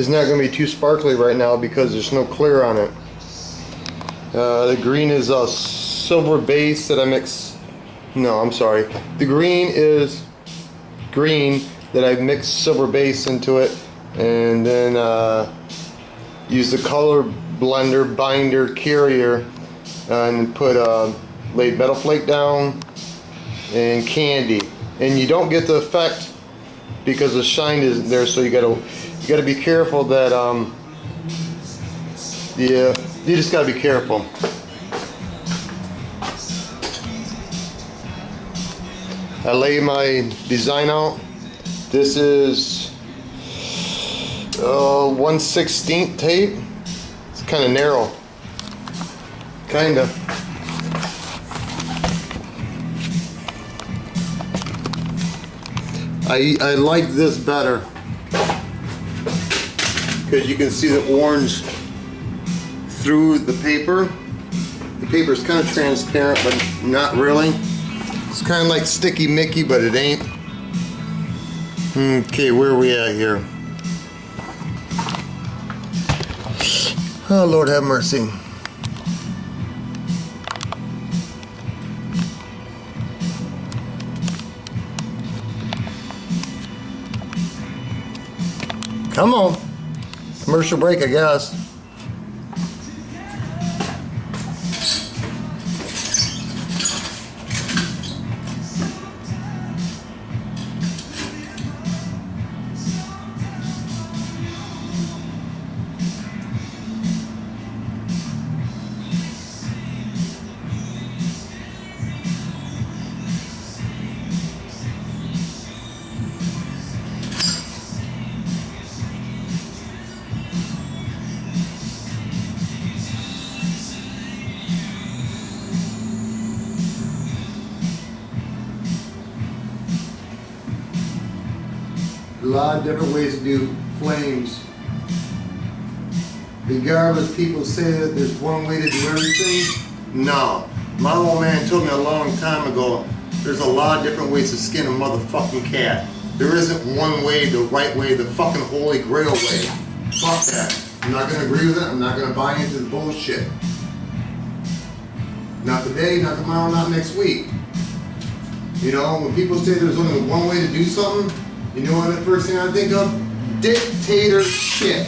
is not going to be too sparkly right now because there's no clear on it. The green is a silver base that I mix. No, I'm sorry. The green is green that I mixed silver base into it, and then use the color blender binder carrier and put laid metal flake down and candy. And you don't get the effect because the shine isn't there, so you gotta be careful that yeah, you just gotta be careful. I lay my design out. This is 1/16 tape. It's kind of narrow. Kinda. I like this better because you can see the orange through the paper. The paper is kind of transparent, but not really. It's kind of like Sticky Mickey, but it ain't. Okay, where are we at here? Oh, Lord have mercy. Come on. Commercial break, I guess. A lot of different ways to do flames. Regardless, people say that there's one way to do everything. No. My old man told me a long time ago, there's a lot of different ways to skin a motherfucking cat. There isn't one way, the right way, the fucking holy grail way. Fuck that. I'm not gonna agree with it. I'm not gonna buy into the bullshit. Not today, not tomorrow, not next week. You know, when people say there's only one way to do something, you know what the first thing I think of? Dictatorship.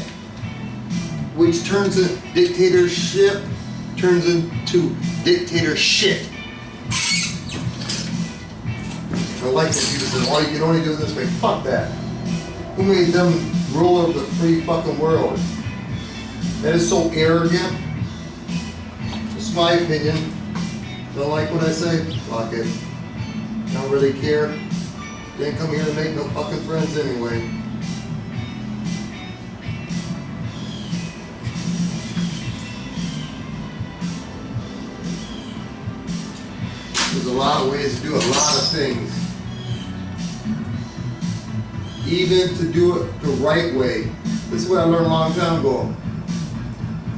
Which turns into dictatorship, turns into dictatorship. I like when people say, oh, you can only do it this way. Fuck that. Who made them ruler of the free fucking world? That is so arrogant. It's my opinion. Don't like what I say? Fuck it. Don't really care. Didn't come here to make no fucking friends anyway. There's a lot of ways to do a lot of things. Even to do it the right way. This is what I learned a long time ago.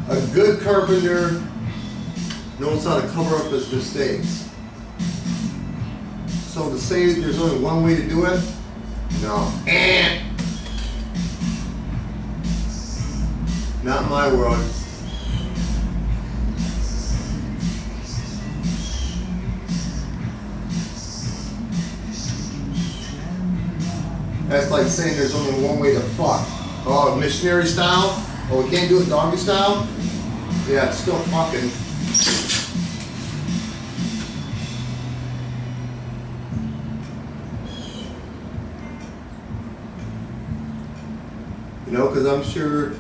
A good carpenter knows how to cover up his mistakes. So to say that there's only one way to do it, no. Not in my world. That's like saying there's only one way to fuck. Oh, missionary style? Oh, we can't do it doggy style? Yeah, it's still fucking. You know, because I'm sure, the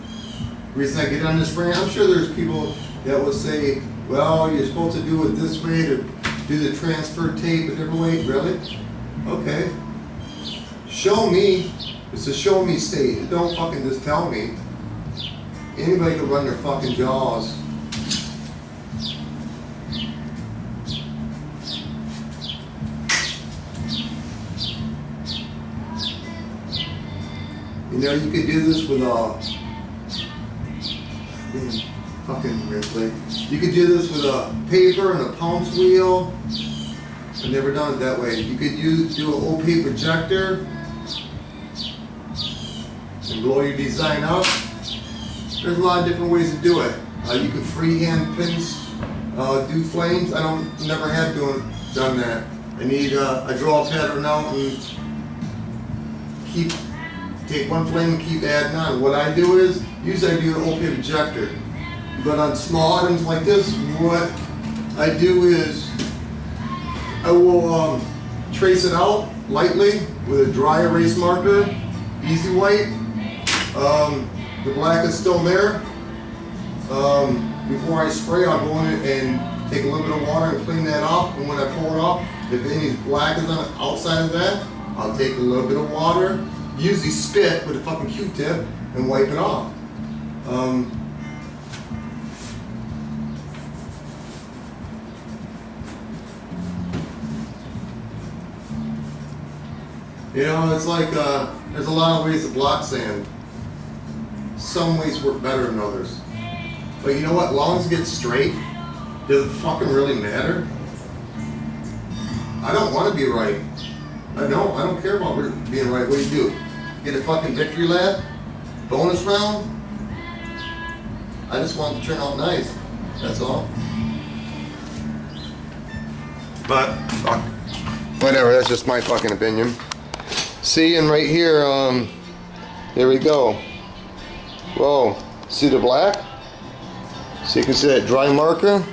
reason I get on this rant, I'm sure there's people that will say, well, you're supposed to do it this way to do the transfer tape a different way. Really? Okay. Show me. It's a show me state. Don't fucking just tell me. Anybody can run their fucking jaws. You know, you could do this with fucking weirdly. You could do this with a paper and a pounce wheel. I've never done it that way. You could do an OP projector. and blow your design out. There's a lot of different ways to do it. You can freehand pins, do flames. Never had done that. I need a draw pattern out and take one flame and keep adding on. What I do is, usually I do an open injector. But on small items like this, what I do is I will trace it out lightly with a dry erase marker, easy white. The black is still there. Before I spray, I'll go in and take a little bit of water and clean that off. And when I pull it off, if any black is on the outside of that, I'll take a little bit of water, usually spit with a fucking Q-tip, and wipe it off. You know, it's like, there's a lot of ways to block sand. Some ways work better than others. But you know what, as long as it gets straight, does it fucking really matter? I don't want to be right. I don't care about being right. What do? Get a fucking victory lap? Bonus round? I just want it to turn out nice. That's all. But, fuck. Whatever, that's just my fucking opinion. See, and right here, there we go. Whoa, see the black? So you can see that dry marker.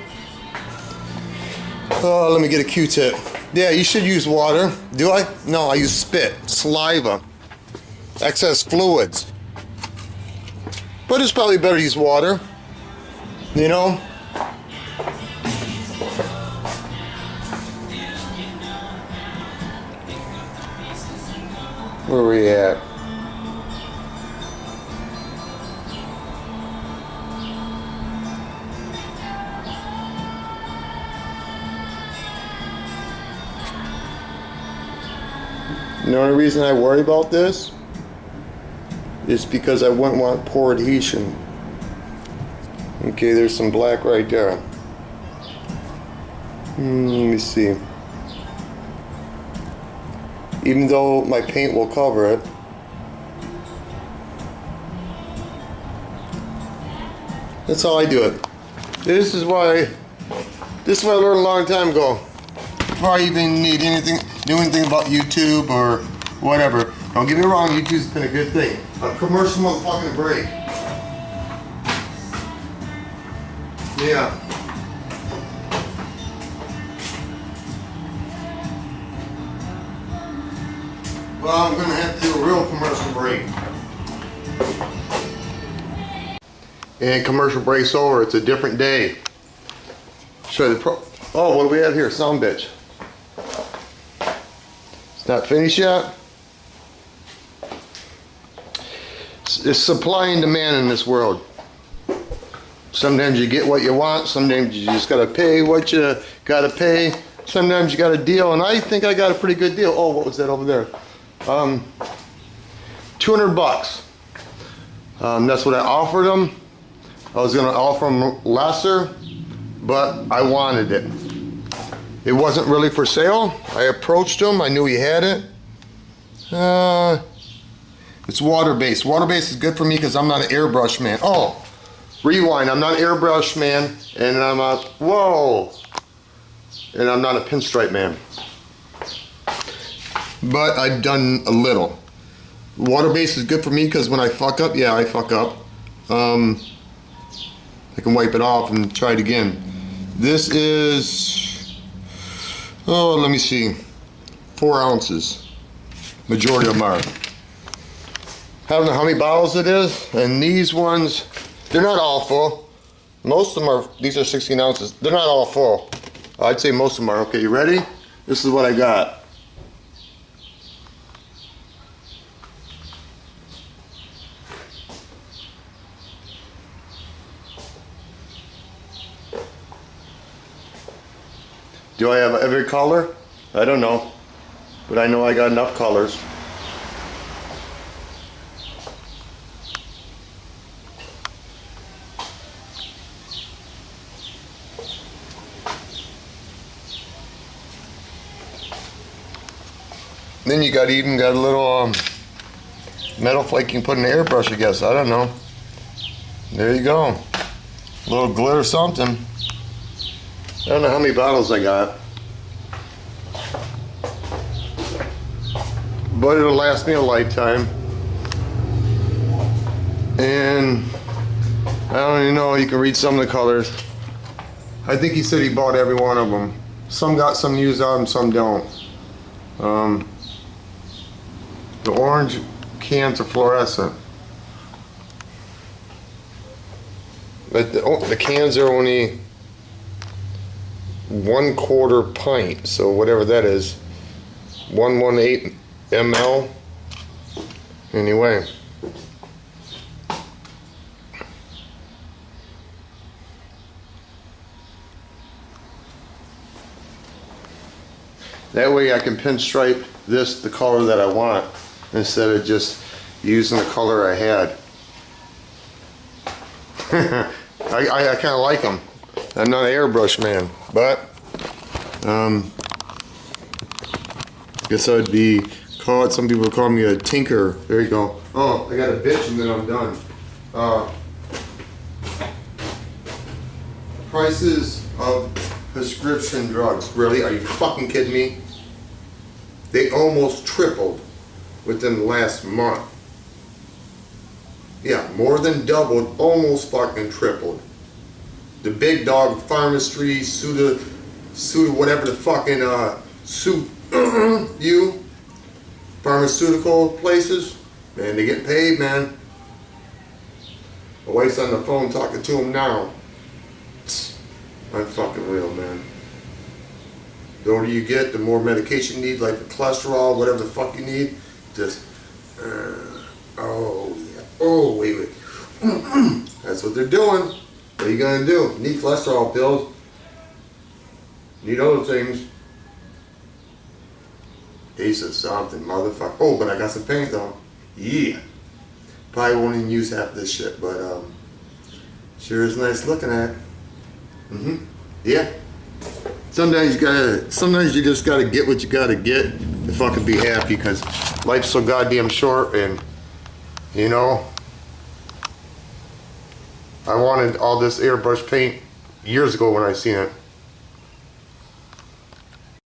Oh, let me get a Q-tip. Yeah, you should use water. Do I? No, I use spit, saliva, excess fluids. But it's probably better to use water, you know? Where are we at? The only reason I worry about this is because I wouldn't want poor adhesion. Okay, there's some black right there. Let me see. Even though my paint will cover it. That's how I do it. This is what I learned a long time ago. Before I even knew anything about YouTube or whatever. Don't get me wrong, YouTube's been a good thing. A commercial motherfucking break. Yeah. Well, I'm gonna have to do a real commercial break. And commercial break's over. It's a different day. Show you the oh, what do we have here? Sound bitch. It's not finished yet. It's supply and demand in this world. Sometimes you get what you want. Sometimes you just gotta pay what you gotta pay. Sometimes you got a deal, and I think I got a pretty good deal. Oh, what was that over there? 200 bucks. That's what I offered them. I was gonna offer them lesser, but I wanted it. It wasn't really for sale. I approached him. I knew he had it. It's water-based. Water-based is good for me because I'm not an airbrush man. Oh, rewind. I'm not an airbrush man, and I'm not. Whoa. And I'm not a pinstripe man. But I've done a little. Water-based is good for me because when I fuck up, yeah, I fuck up. I can wipe it off and try it again. This is, oh, let me see, 4 ounces. Majority of them are. I don't know how many bottles it is, and these ones, they're not all full. Most of them are, these are 16 ounces. They're not all full. I'd say most of them are. Okay, you ready? This is what I got. Do I have every color? I don't know, but I know I got enough colors. Then you got a little Metal flake you can put in the airbrush, I guess. I don't know. There you go. A little glitter something. I don't know how many bottles I got. But it'll last me a lifetime. And I don't even know, you can read some of the colors. I think he said he bought every one of them. Some got some used on them, some don't. The orange cans are fluorescent. But the cans are only 1/4 pint, so whatever that is, 118 ml. Anyway. That way I can pinstripe this the color that I want instead of just using the color I had. I kind of like them. I'm not an airbrush man, but guess I'd be called, some people call me a tinker. There you go. Oh, I got a bitch and then I'm done. Prices of prescription drugs. Really? Are you fucking kidding me? They almost tripled within the last month. Yeah, more than doubled, almost fucking tripled. The big dog pharmacy, Suda, whatever the fucking, pharmaceutical places, man, they get paid, man. My wife's on the phone talking to them now. I'm fucking real, man. The older you get, the more medication you need, like the cholesterol, whatever the fuck you need. Just, oh yeah, oh wait. That's what they're doing. What are you gonna do? Need cholesterol pills. Need other things. Ace of something, motherfucker. Oh, but I got some paint though. Yeah. Probably won't even use half this shit, but sure is nice looking at. Yeah. Sometimes you just gotta get what you gotta get to fucking be happy, because life's so goddamn short. And you know, I wanted all this airbrush paint years ago when I seen it.